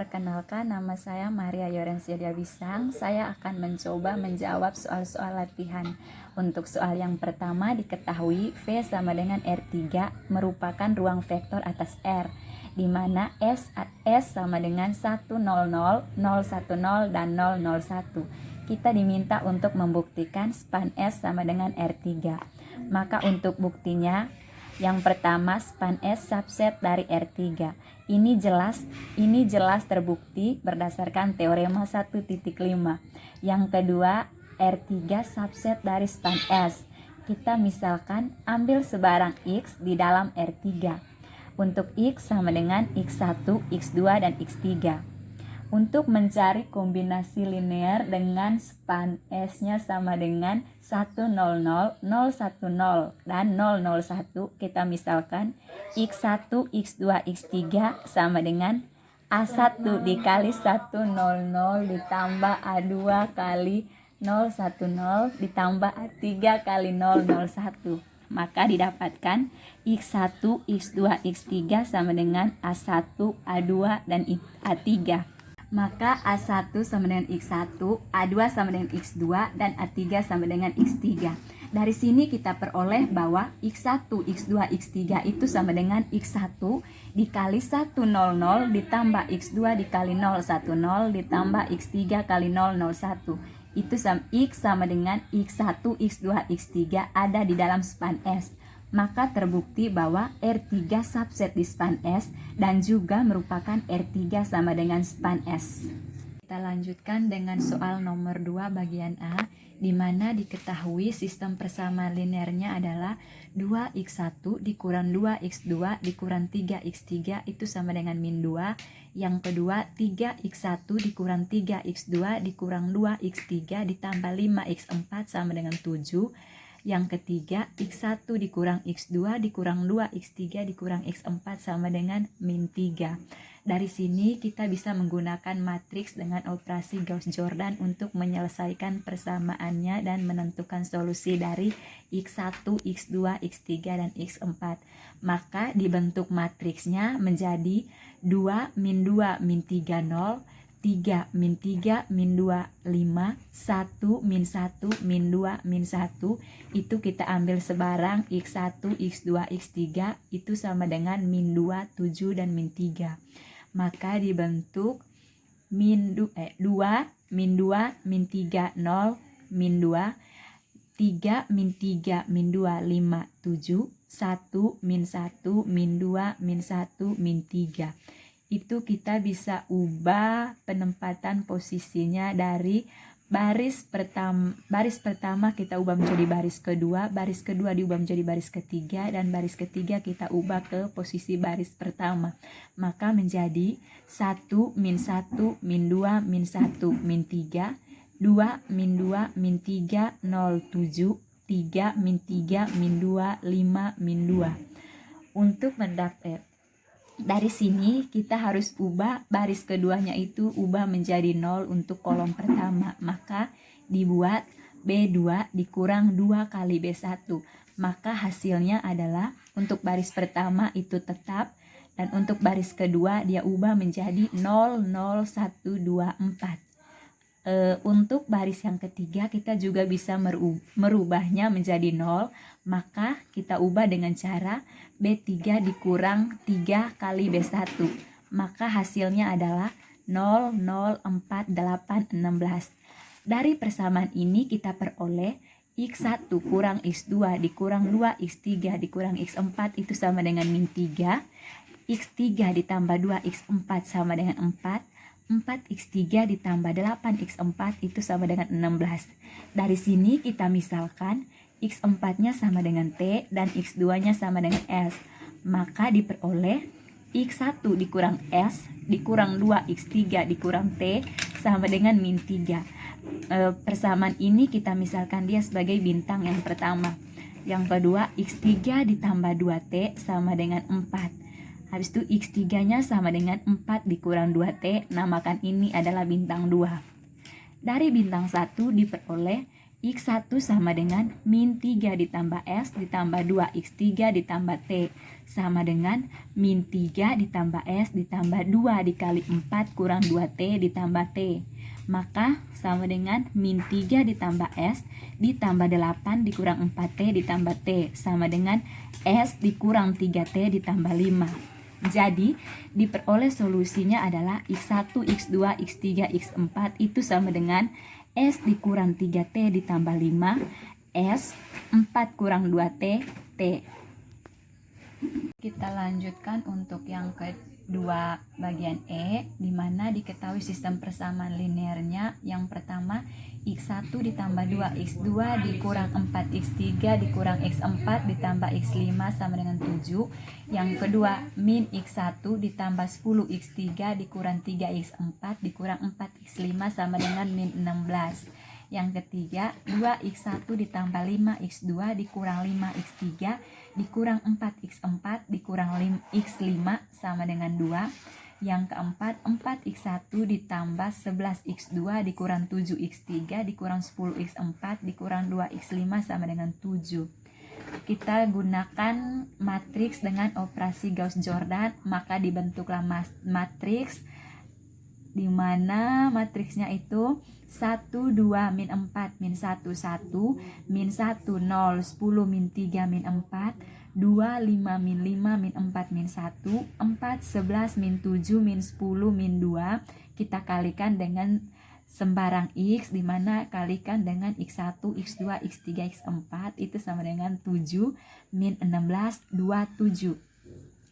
Perkenalkan, nama saya Maria Yorensia Bisang. Saya akan mencoba menjawab soal-soal latihan. Untuk soal yang pertama, diketahui V sama dengan R3 merupakan ruang vektor atas R, di mana S sama dengan 100, 010, dan 001. Kita diminta untuk membuktikan span S sama dengan R3. Maka untuk buktinya, yang pertama, span S subset dari R3. Ini jelas terbukti berdasarkan teorema 1.5. Yang kedua, R3 subset dari span S. Kita misalkan ambil sebarang X di dalam R3. Untuk X sama dengan X1, X2, dan X3. Untuk mencari kombinasi linear dengan span S-nya sama dengan 100, 010, dan 001, kita misalkan X1, X2, X3 sama dengan A1 dikali 100 ditambah A2 kali 010 ditambah A3 kali 001. Maka didapatkan X1, X2, X3 sama dengan A1, A2, dan A3. Maka A1 sama dengan X1, A2 sama dengan X2, dan A3 sama dengan X3. Dari sini kita peroleh bahwa X1, X2, X3 itu sama dengan X1 dikali 100 ditambah X2 dikali 010 ditambah X3 kali 001. Itu X sama dengan X1, X2, X3 ada di dalam span S. Maka terbukti bahwa R3 subset di span S dan juga merupakan R3 sama dengan span S. Kita lanjutkan dengan soal nomor 2 bagian A, di mana diketahui sistem persamaan linearnya adalah 2x1 dikurang 2x2 dikurang 3x3 itu sama dengan min 2. Yang kedua, 3x1 dikurang 3x2 dikurang 2x3 ditambah 5x4 sama dengan 7. Yang ketiga, X1 dikurang X2 dikurang 2X3 dikurang X4 sama dengan min 3. Dari sini kita bisa menggunakan matriks dengan operasi Gauss-Jordan untuk menyelesaikan persamaannya dan menentukan solusi dari X1, X2, X3, dan X4. Maka dibentuk matriksnya menjadi 2, min 2, min 3, 0, 3, min 3, min 2, 5, 1, min 1, min 2, min 1. Itu kita ambil sebarang X1, X2, X3 itu sama dengan min 2, 7, dan min 3. Maka dibentuk min 2, min 2, min 3, 0, min 2, 3, min 3, min 2, 5, 7, 1, min 1, min 2, min 1, min 3. Itu kita bisa ubah penempatan posisinya dari baris pertama kita ubah menjadi baris kedua diubah menjadi baris ketiga, dan baris ketiga kita ubah ke posisi baris pertama. Maka menjadi 1, min 1, min 2, min 1, min 3, 2, min 2, min 3, 0, 7, 3, min 3, min 2, 5, min 2. Untuk mendapat dari sini kita harus ubah baris keduanya itu ubah menjadi 0 untuk kolom pertama. Maka dibuat B2 dikurang 2 kali B1. Maka hasilnya adalah untuk baris pertama itu tetap, dan untuk baris kedua dia ubah menjadi 0, 0, 1, 2, 4. Untuk baris yang ketiga kita juga bisa merubahnya menjadi 0. Maka kita ubah dengan cara B3 dikurang 3 kali B1. Maka hasilnya adalah 0, 0, 4, 8, 16. Dari persamaan ini kita peroleh X1 kurang X2 dikurang 2X3 dikurang X4 itu sama dengan min 3. X3 ditambah 2X4 sama dengan 4. 4X3 ditambah 8X4 itu sama dengan 16. Dari sini kita misalkan X4-nya sama dengan T dan X2-nya sama dengan S. Maka diperoleh X1 dikurang S dikurang 2X3 dikurang T sama dengan min 3. Persamaan ini kita misalkan dia sebagai bintang yang pertama. Yang kedua, X3 ditambah 2T sama dengan 4. Habis itu X3-nya sama dengan 4 dikurang 2T, namakan ini adalah bintang 2. Dari bintang 1 diperoleh X1 sama dengan min 3 ditambah S ditambah 2 X3 ditambah T sama dengan min 3 ditambah S ditambah 2 dikali 4 kurang 2T ditambah T. Maka sama dengan min 3 ditambah S ditambah 8 dikurang 4T ditambah T sama dengan S dikurang 3T ditambah 5. Jadi diperoleh solusinya adalah X1, X2, X3, X4 itu sama dengan S dikurang 3T ditambah 5, S 4 kurang 2T, T. Kita lanjutkan untuk yang kedua bagian E, di mana diketahui sistem persamaan linearnya. Yang pertama, X1 ditambah 2X2 dikurang 4X3 dikurang X4 ditambah X5 sama dengan 7. Yang kedua, min X1 ditambah 10X3 dikurang 3X4 dikurang 4X5 sama dengan min 16. Yang ketiga, 2X1 ditambah 5X2 dikurang 5X3 dikurang 4X4 dikurang X5 sama dengan 2. Yang keempat, 4X1 ditambah 11X2 dikurang 7X3 dikurang 10X4 dikurang 2X5 sama dengan 7. Kita gunakan matriks dengan operasi Gauss-Jordan, maka dibentuklah matriks di mana matriksnya itu 1, 2, min 4, min 1, 1, min 1, 0, 10, min 3, min 4, 2, 5, min 5, min 4, min 1, 4, 11, min 7, min 10, min 2. Kita kalikan dengan sembarang X, di mana kalikan dengan X1, X2, X3, X4 itu sama dengan 7, min 16, 2, 7.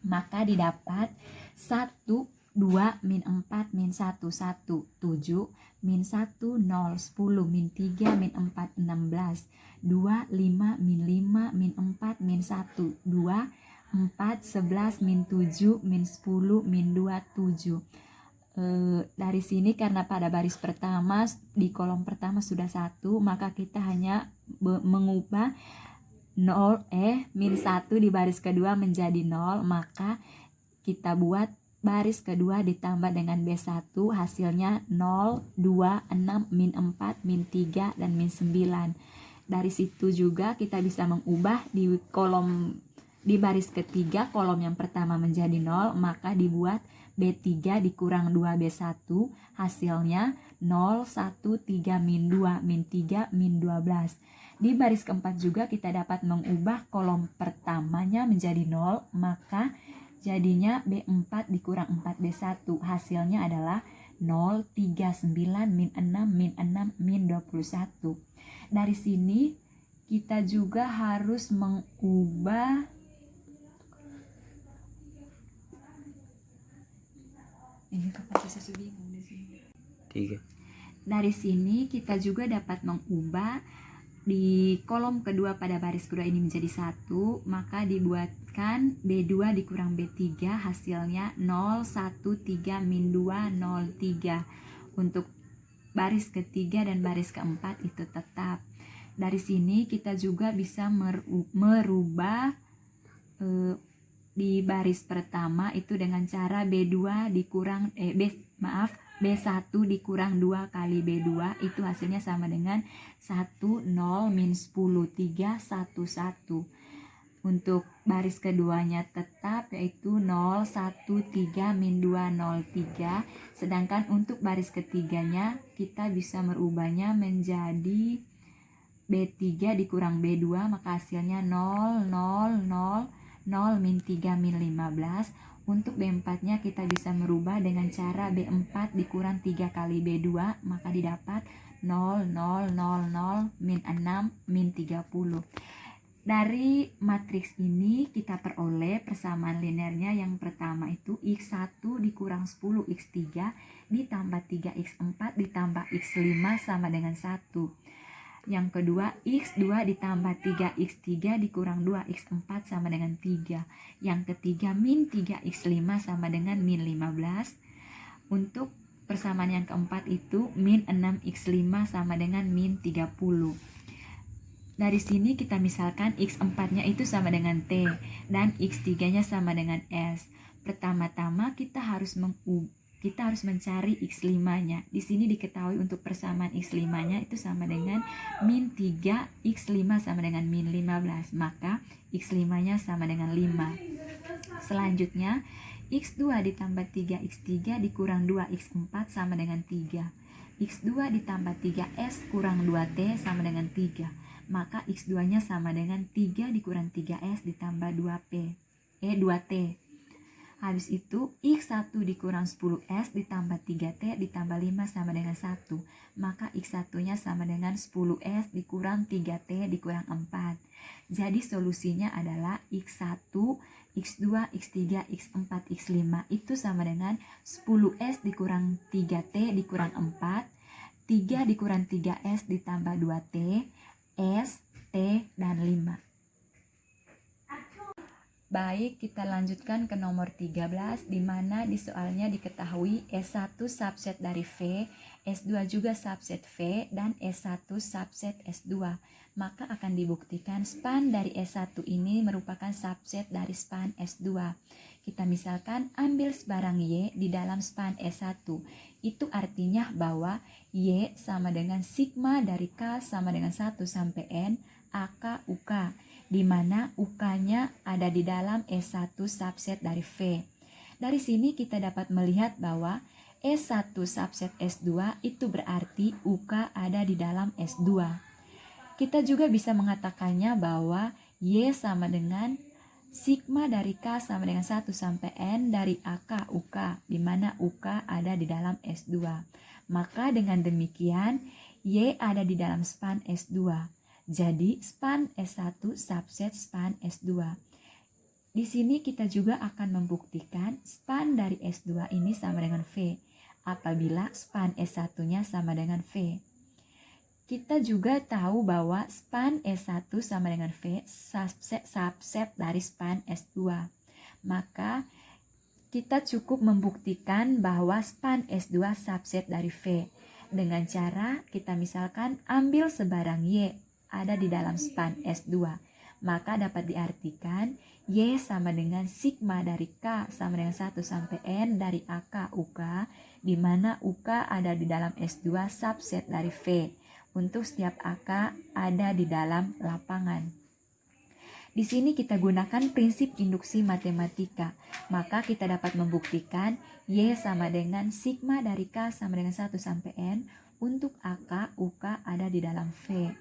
Maka didapat 1, 2, min 4, min 1, 1, 7, min 1, 0, 10, min 3, min 4, 16, 2, 5, min 5, min 4, min 1, 2, 4, 11, min 7, min 10, min 2, 7. Dari sini karena pada baris pertama, di kolom pertama sudah 1, maka kita hanya mengubah min 1 di baris kedua menjadi 0, maka kita buat baris kedua ditambah dengan B1, hasilnya 0, 2, 6, min 4, min 3, dan min 9. Dari situ juga kita bisa mengubah di baris ketiga, kolom yang pertama menjadi 0, maka dibuat B3 dikurang 2B1, hasilnya 0, 1, 3, min 2, min 3, min 12. Di baris keempat juga kita dapat mengubah kolom pertamanya menjadi 0, maka jadinya B4 dikurang 4B1, hasilnya adalah 0, 3, 9, min 6, min 6, min 21. Dari sini kita juga harus mengubah Dari sini kita juga dapat mengubah di kolom kedua pada baris kedua ini menjadi 1, maka dibuatkan B2 dikurang B3, hasilnya 0, 1, 3, min 2, 0, 3. Untuk baris ketiga dan baris keempat itu tetap. Dari sini kita juga bisa merubah di baris pertama itu dengan cara B2 dikurang B1 dikurang 2 kali B2, itu hasilnya sama dengan 1, 0, min 10, 3, 1, 1. Untuk baris keduanya tetap, yaitu 0, 1, 3, min 2, 0, 3. Sedangkan untuk baris ketiganya kita bisa merubahnya menjadi B3 dikurang B2, maka hasilnya 0, 0, 0, 0, min 3, min 15. Untuk B4 nya kita bisa merubah dengan cara B4 dikurang 3 kali B2, maka didapat 0, 0, 0, 0, min 6, min 30. Dari matriks ini kita peroleh persamaan linearnya. Yang pertama itu X1 dikurang 10X3 ditambah 3X4 ditambah X5 sama dengan 1. Yang kedua, X2 ditambah 3X3 dikurang 2X4 sama dengan 3. Yang ketiga, min 3X5 sama dengan min 15. Untuk persamaan yang keempat itu min 6X5 sama dengan min 30. Dari sini kita misalkan X4-nya itu sama dengan T dan X3-nya sama dengan S. Pertama-tama kita harus kita harus mencari X5-nya. Di sini diketahui untuk persamaan X5-nya itu sama dengan min 3, X5 sama dengan min 15. Maka X5-nya sama dengan 5. Selanjutnya, X2 ditambah 3X3 dikurang 2X4 sama dengan 3. X2 ditambah 3S kurang 2T sama dengan 3. Maka X2-nya sama dengan 3 dikurang 3S ditambah 2T. Habis itu X1 dikurang 10S ditambah 3T ditambah 5 sama dengan 1. Maka X1-nya sama dengan 10S dikurang 3T dikurang 4. Jadi solusinya adalah X1, X2, X3, X4, X5 itu sama dengan 10S dikurang 3T dikurang 4, 3 dikurang 3S ditambah 2T, S, T, dan 5. Baik, kita lanjutkan ke nomor 13, di mana di soalnya diketahui S1 subset dari V, S2 juga subset V, dan S1 subset S2. Maka akan dibuktikan span dari S1 ini merupakan subset dari span S2. Kita misalkan ambil sebarang Y di dalam span S1. Itu artinya bahwa Y sama dengan sigma dari K sama dengan 1 sampai N, AK, UK, di mana UK-nya ada di dalam S1 subset dari V. Dari sini kita dapat melihat bahwa S1 subset S2 itu berarti UK ada di dalam S2. Kita juga bisa mengatakannya bahwa Y sama dengan sigma dari K sama dengan 1 sampai N dari AK UK, di mana UK ada di dalam S2. Maka dengan demikian, Y ada di dalam span S2. Jadi span S1 subset span S2. Di sini kita juga akan membuktikan span dari S2 ini sama dengan V apabila span S1-nya sama dengan V. Kita juga tahu bahwa span S1 sama dengan V subset dari span S2. Maka kita cukup membuktikan bahwa span S2 subset dari V dengan cara kita misalkan ambil sebarang Y ada di dalam span S2. Maka dapat diartikan Y sama dengan sigma dari K sama dengan 1 sampai N dari AK UK, di mana UK ada di dalam S2 subset dari V. Untuk setiap AK ada di dalam lapangan. Di sini kita gunakan prinsip induksi matematika. Maka kita dapat membuktikan Y sama dengan sigma dari K sama dengan 1 sampai N untuk AK UK ada di dalam V.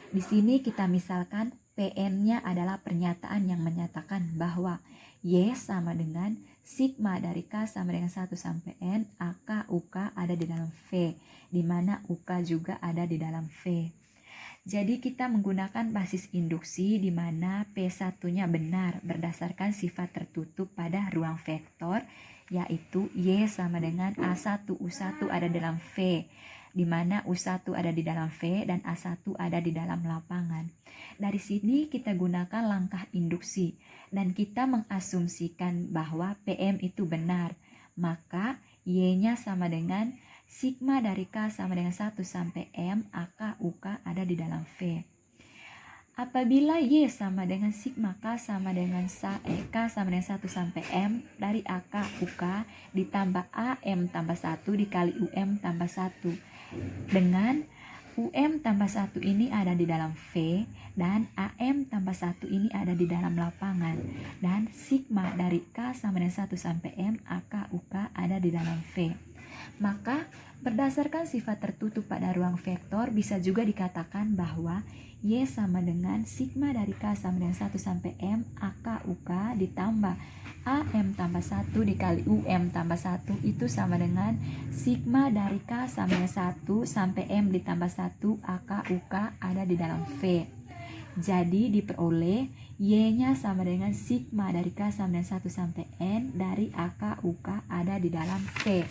Di sini kita misalkan PN-nya adalah pernyataan yang menyatakan bahwa Y sama dengan sigma dari K sama dengan 1 sampai N, AK, UK ada di dalam V, di mana UK juga ada di dalam V. Jadi kita menggunakan basis induksi di mana P1-nya benar berdasarkan sifat tertutup pada ruang vektor, yaitu Y sama dengan A1, U1 ada dalam V, di mana U1 ada di dalam V dan A1 ada di dalam lapangan. Dari sini kita gunakan langkah induksi dan kita mengasumsikan bahwa PM itu benar. Maka Y-nya sama dengan sigma dari K sama dengan 1 sampai M, AK, UK ada di dalam V. Apabila Y sama dengan sigma K sama dengan K sama dengan 1 sampai M dari AK UK ditambah AM tambah 1 dikali UM tambah 1. Dengan UM tambah 1 ini ada di dalam V dan AM tambah 1 ini ada di dalam lapangan. Dan sigma dari K sama dengan 1 sampai M, AK UK ada di dalam V. Maka berdasarkan sifat tertutup pada ruang vektor bisa juga dikatakan bahwa Y sama dengan sigma dari K sama dengan 1 sampai M, AK UK ditambah AM tambah 1 dikali UM tambah 1 itu sama dengan sigma dari K sama dengan 1 sampai M ditambah 1 AK UK ada di dalam V. Jadi diperoleh Y-nya sama dengan sigma dari K sama dengan 1 sampai N dari AK UK ada di dalam V.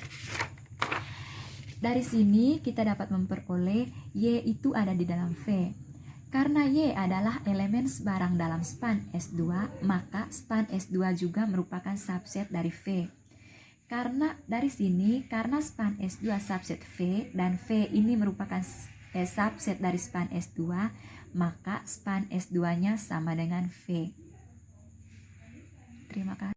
Dari sini kita dapat memperoleh Y itu ada di dalam V. Karena Y adalah elemen sebarang dalam span S2, maka span S2 juga merupakan subset dari V. Karena dari sini, karena span S2 subset V dan V ini merupakan subset dari span S2, maka span S2-nya sama dengan V. Terima kasih.